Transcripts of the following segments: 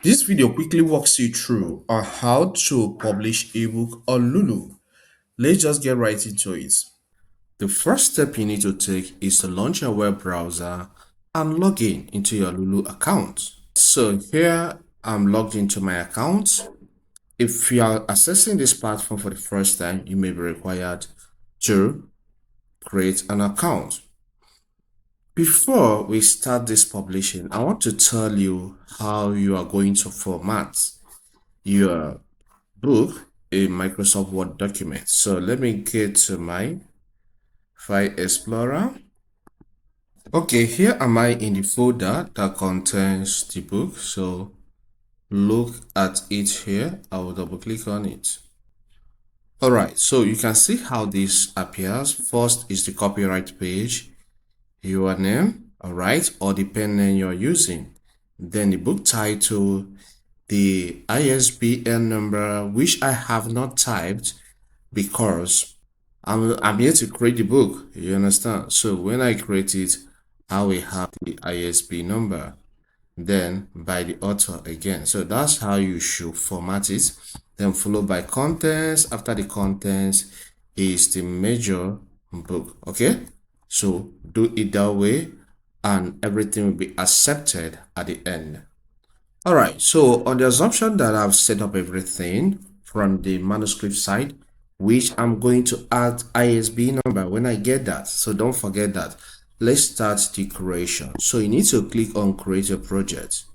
This video quickly walks you through on how to publish ebook on Lulu. Let's just get right into it. The first step you need to take is to launch your web browser and log in into your Lulu account. So here I'm logged into my account. If you are accessing this platform for the first time, you may be required to create an account. Before we start this publishing, I want to tell you how you are going to format your book in Microsoft Word document. So let me get to my File Explorer. Okay, here am I in the folder that contains the book. So look at it here. I will double click on it. All right, so you can see how this appears. First is the copyright page, your name, all right, or the pen name you're using. Then the book title, the ISBN number, which I have not typed because I'm here to create the book, you understand? So when I create it, I will have the ISBN number, then by the author again. So that's how you should format it. Then followed by contents. After the contents is the major book. Okay, so do it that way and everything will be accepted at the end. All right, so on the assumption that I've set up everything from the manuscript side, which I'm going to add ISBN number when I get that. So don't forget that. Let's start the creation. So you need to click on create a project.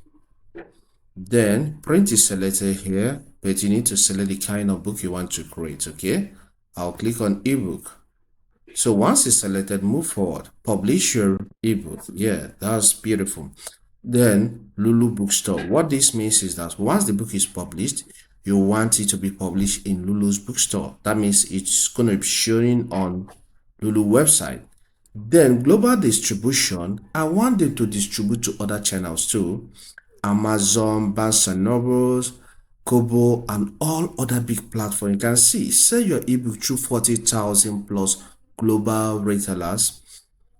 Then print is selected here, but you need to select the kind of book you want to create. Okay, I'll click on ebook. So once it's selected, move forward, publish your ebook. Yeah, that's beautiful. Then Lulu bookstore. What this means is that once the book is published, you want it to be published in Lulu's bookstore. That means it's going to be showing on Lulu website. Then global distribution, I want them to distribute to other channels too. Amazon, Barnes and Nobles, Kobo, and all other big platforms. You can see, sell your ebook through 40,000 plus global retailers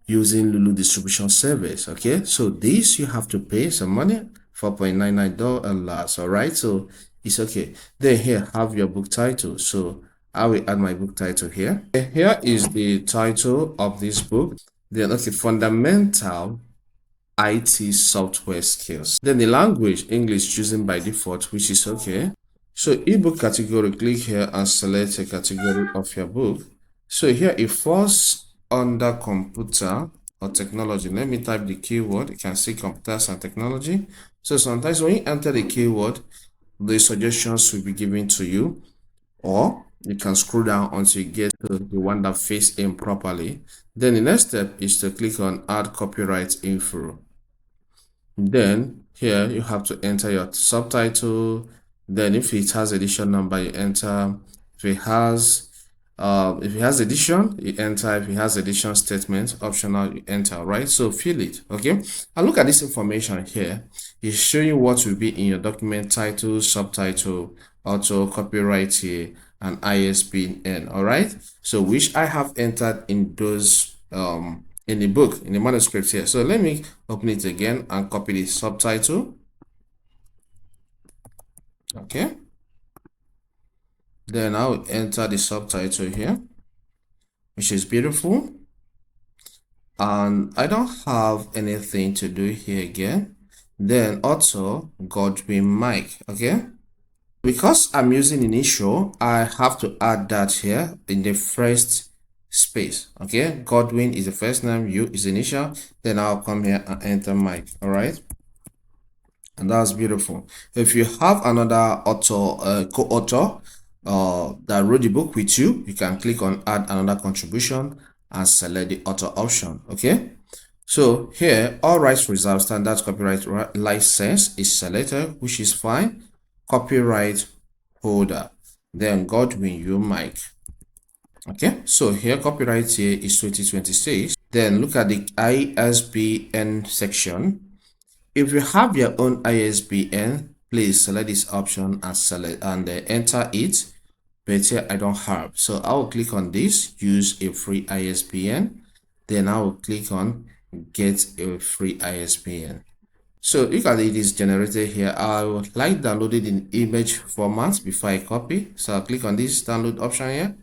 using Lulu distribution service. Okay, so this you have to pay some money, $4.99. All right, so it's okay. Then here have your book title. So I will add my book title here. Here is the title of this book. Then okay, fundamental IT software skills. Then the language English chosen by default, which is okay. So ebook category, click here and select a category of your book. So here it falls under computer or technology. Let me type the keyword. You can see computers and technology. So sometimes when you enter the keyword, the suggestions will be given to you, or you can scroll down until you get to the one that fits in properly. Then the next step is to click on add copyright info. Then here you have to enter your subtitle. Then if it has edition number, you enter. If it has edition, you enter. If it has edition statement optional, you enter. Right, so fill it. Okay, and look at this information here. It's showing what will be in your document: title, subtitle, author, copyright here, and ISBN. All right, so which I have entered in those in the book, in the manuscript here. So let me open it again and copy the subtitle. Okay, then I'll enter the subtitle here, which is beautiful. And I don't have anything to do here again. Then also Godwin Mike. Okay, because I'm using initial, I have to add that here in the first space. Okay, Godwin is the first name, you is initial, then I'll come here and enter Mike. All right, and that's beautiful. If you have another author, co-author that wrote the book with you, you can click on add another contribution and select the author option. Okay, so here all rights reserved, standard copyright license is selected, which is fine. Copyright holder, then Godwin you Mike. Okay, so here copyright here is 2026. Then look at the ISBN section. If you have your own ISBN, please select this option and select and enter it. But here I don't have, so I will click on this, use a free ISBN. Then I will click on get a free ISBN. So look at it is generated here. I would like downloaded in image format before I copy. So I'll click on this download option here.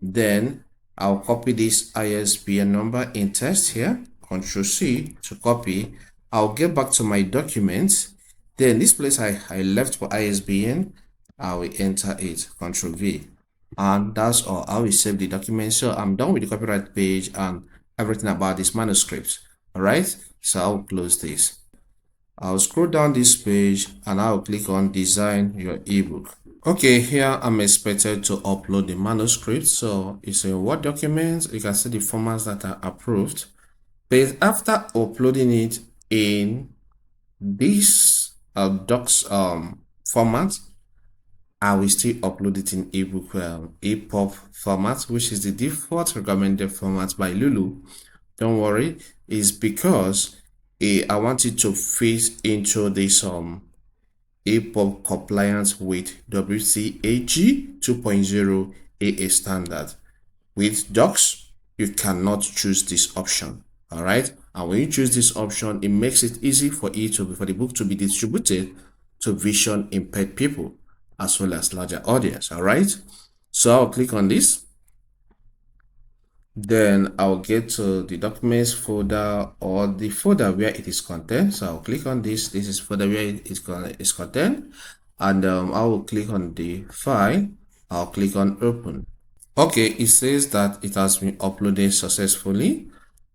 Then I'll copy this ISBN number in text here. Control C to copy. I'll get back to my documents. Then this place I left for ISBN, I will enter it. Control V. And that's all. I will save the document. So I'm done with the copyright page and everything about this manuscript. All right. So I'll close this. I'll scroll down this page and I'll click on design your ebook. Okay, here I'm expected to upload the manuscript. So it's a Word document. You can see the formats that are approved. But after uploading it in this docs format, I will still upload it in ebook Epub format, which is the default recommended format by Lulu. Don't worry, it's because I want it to fit into this Epub compliance with WCAG 2.0 AA standard. With docs, you cannot choose this option. All right, and when you choose this option, it makes it easy for the book to be distributed to vision impaired people as well as larger audience. All right, so I'll click on this. Then I'll get to the documents folder or the folder where it is contained. So I'll click on this. This is folder where it is contained, and I will click on the file. I'll click on open. Okay, it says that it has been uploaded successfully,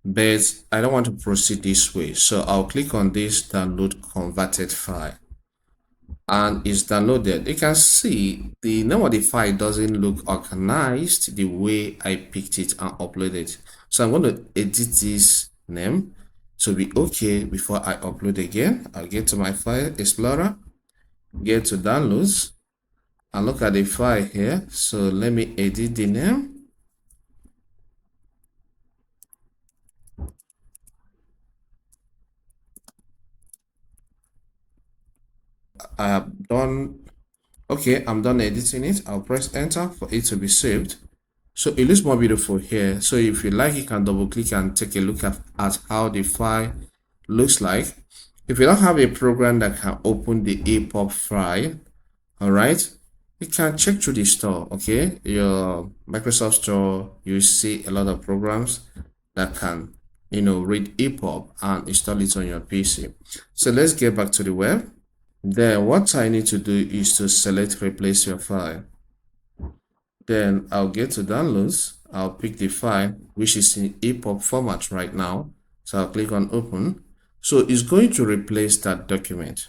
but I don't want to proceed this way. So I'll click on this download converted file. And it's downloaded. You can see the name of the file doesn't look organized the way I picked it and uploaded. So I'm going to edit this name to be okay before I upload again. I'll get to my file explorer, get to downloads, and look at the file here. So let me edit the name. I have done. Okay, I'm done editing it. I'll press enter for it to be saved. So it looks more beautiful here. So if you like, you can double click and take a look at how the file looks like. If you don't have a program that can open the Epub file, all right, you can check through the store. Okay, your Microsoft Store, you see a lot of programs that can, read Epub and install it on your PC. So let's get back to the web. Then what I need to do is to select replace your file. Then I'll get to downloads. I'll pick the file, which is in Epub format right now. So I'll click on open. So it's going to replace that document.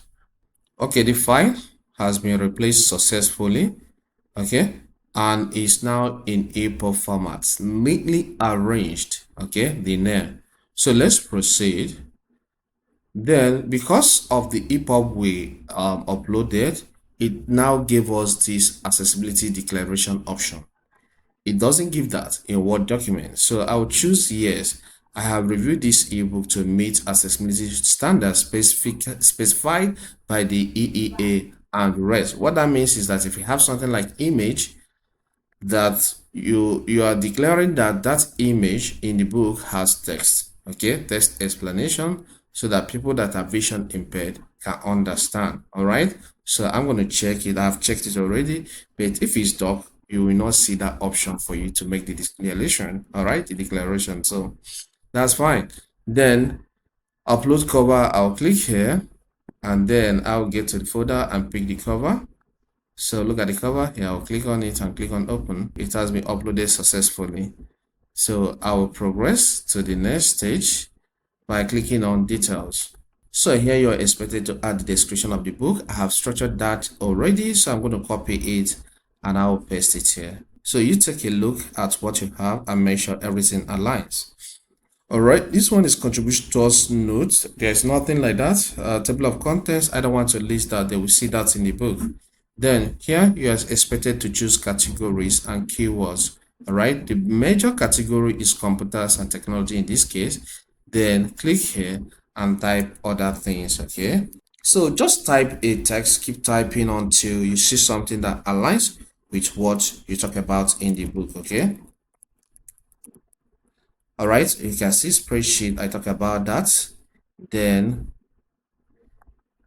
Okay, the file has been replaced successfully. Okay, and is now in Epub format, neatly arranged. Okay, the name. So let's proceed. Then, because of the Epub we uploaded, it now gave us this accessibility declaration option. It doesn't give that in Word document. So I will choose yes. I have reviewed this ebook to meet accessibility standards specified by the EEA and rest. What that means is that if you have something like image, that you are declaring that image in the book has text, okay, text explanation, so that people that are vision impaired can understand. All right, so I'm going to check it. I've checked it already, but if it's dark, you will not see that option for you to make the declaration. All right, the declaration. So that's fine. Then upload cover, I'll click here, and then I'll get to the folder and pick the cover. So look at the cover here. I'll click on it and click on open. It has been uploaded successfully. So I will progress to the next stage by clicking on details. So here you are expected to add the description of the book. I have structured that already, so I'm going to copy it and I'll paste it here. So you take a look at what you have and make sure everything aligns. All right, this one is contributors notes. There's nothing like that. Table of contents, I don't want to list that. They will see that in the book. Then here you are expected to choose categories and keywords. All right, the major category is computers and technology in this case. Then click here and type other things. Okay, so just type a text, keep typing until you see something that aligns with what you talk about in the book. Okay, all right, you can see spreadsheet, I talk about that. Then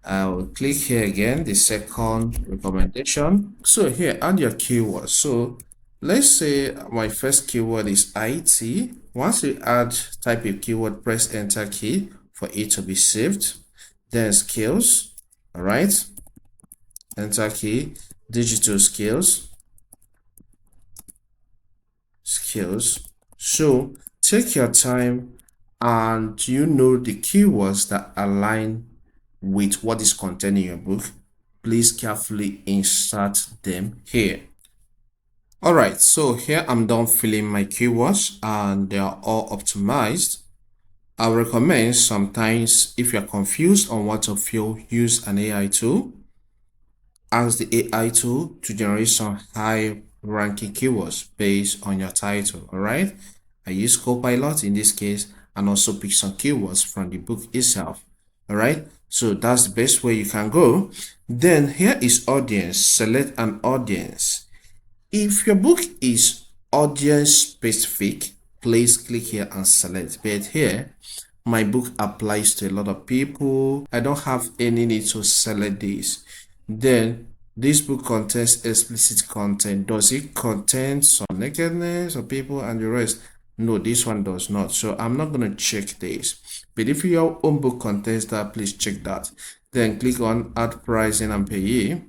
I'll click here again, the second recommendation. So here, add your keyword. So let's say my first keyword is IT. Once you add, type a keyword, press enter key for it to be saved. Then skills, all right, enter key, digital skills, So take your time and you know the keywords that align with what is contained in your book. Please carefully insert them here. All right, so here I'm done filling my keywords and they are all optimized. I recommend sometimes if you're confused on what to fill, use an AI tool. Ask the AI tool to generate some high ranking keywords based on your title. All right, I use Copilot in this case and also pick some keywords from the book itself. All right, so that's the best way you can go. Then here is audience. Select an audience. If your book is audience specific, please click here and select. But here, my book applies to a lot of people. I don't have any need to select this. Then this book contains explicit content. Does it contain some nakedness of people and the rest? No, this one does not. So I'm not going to check this. But if your own book contains that, please check that. Then click on add pricing and payee.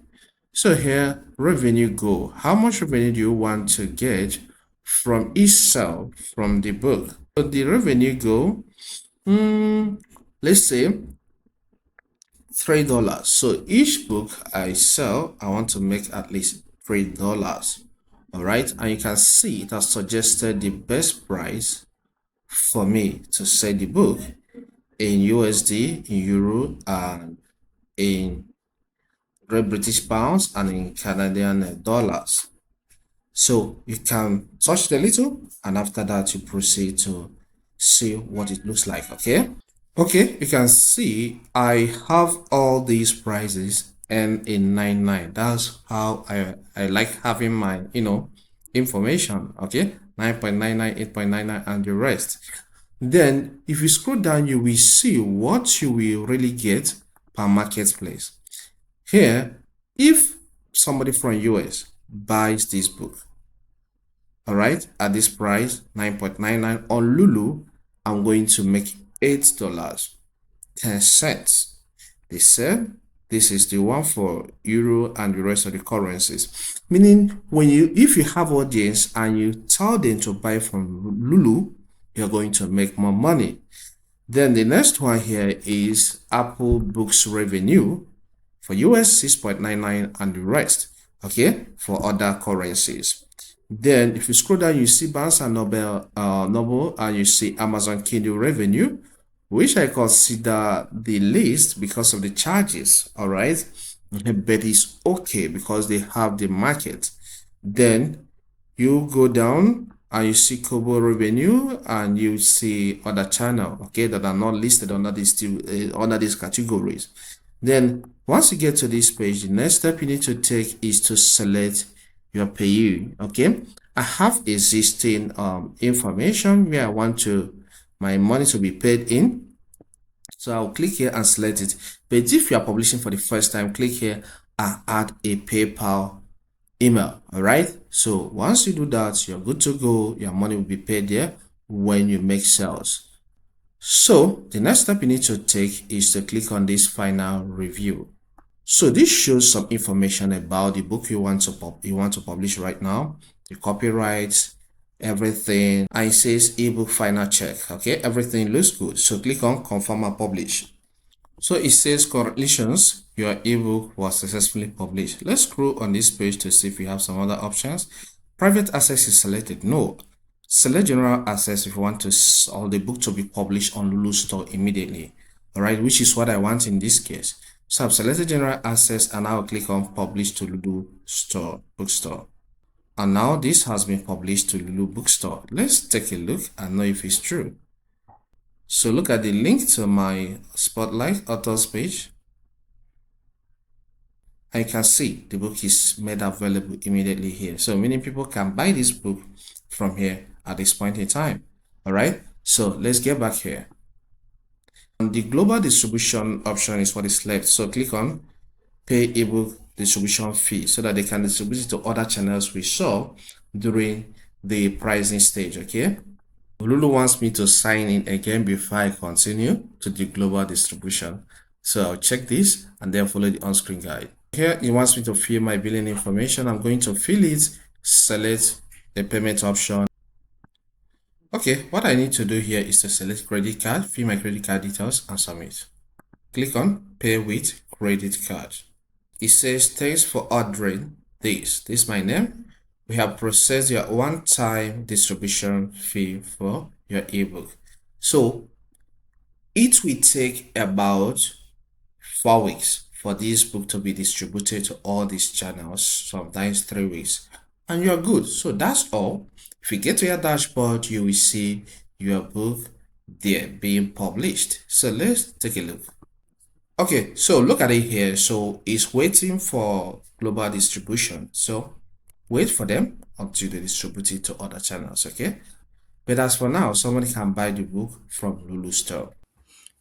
So here, revenue goal. How much revenue do you want to get from each sale from the book? So the revenue goal, let's say $3. So each book I sell, I want to make at least $3. All right, and you can see it has suggested the best price for me to sell the book in USD, in Euro, and in Great British Pounds, and in Canadian dollars. So you can touch the little, and after that you proceed to see what it looks like. Okay, you can see I have all these prices and in 99. That's how I like having my information. Okay, 9.99, 8.99, and the rest. Then if you scroll down, you will see what you will really get per marketplace. Here, if somebody from US buys this book, all right, at this price, 9.99 on Lulu, I'm going to make $8.10. They said this is the one for Euro and the rest of the currencies. Meaning, if you have audience and you tell them to buy from Lulu, you're going to make more money. Then the next one here is Apple Books revenue for US 6.99 and the rest, okay, for other currencies. Then if you scroll down, you see Barnes and Noble, and you see Amazon Kindle revenue, which I consider the least because of the charges, all right, but it's okay because they have the market. Then you go down and you see Kobo revenue, and you see other channel, okay, that are not listed under these categories. Then once you get to this page, the next step you need to take is to select your payee. Okay, I have existing information where I want my money to be paid in, so I'll click here and select it. But if you are publishing for the first time, click here and add a PayPal email. All right, so once you do that, you're good to go. Your money will be paid there when you make sales. So the next step you need to take is to click on this final review. So this shows some information about the book you want to publish right now, the copyright, everything, and it says ebook final check. Okay, everything looks good. So click on confirm and publish. So it says congratulations, your ebook was successfully published. Let's scroll on this page to see if we have some other options. Private access is selected. No. Select general access if you want the book to be published on Lulu store immediately. All right, which is what I want in this case. So I've selected general access and I'll click on publish to Lulu store bookstore. And now this has been published to Lulu bookstore. Let's take a look and know if it's true. So look at the link to my Spotlight authors page. I can see the book is made available immediately here. So many people can buy this book from here at this point in time. All right, so let's get back here. And the global distribution option is what is left. So click on pay ebook distribution fee so that they can distribute it to other channels we saw during the pricing stage. Okay. Lulu wants me to sign in again before I continue to the global distribution. So I'll check this and then follow the on-screen guide. Here, it wants me to fill my billing information. I'm going to fill it, select the payment option. Okay, what I need to do here is to select credit card, fill my credit card details and submit. Click on pay with credit card. It says thanks for ordering this. This is my name. We have processed your one-time distribution fee for your ebook. So it will take about 4 weeks for this book to be distributed to all these channels, sometimes 3 weeks, and you're good. So that's all. If you get to your dashboard, you will see your book there being published. So let's take a look. Okay, so look at it here. So it's waiting for global distribution. So wait for them until they distribute it to other channels. Okay, but as for now, somebody can buy the book from Lulu store.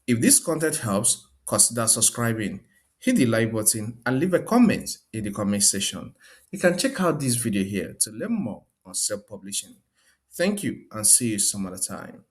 If this content helps, consider subscribing, hit the like button, and leave a comment in the comment section. You can check out this video here to learn more on self-publishing. Thank you and see you some other time.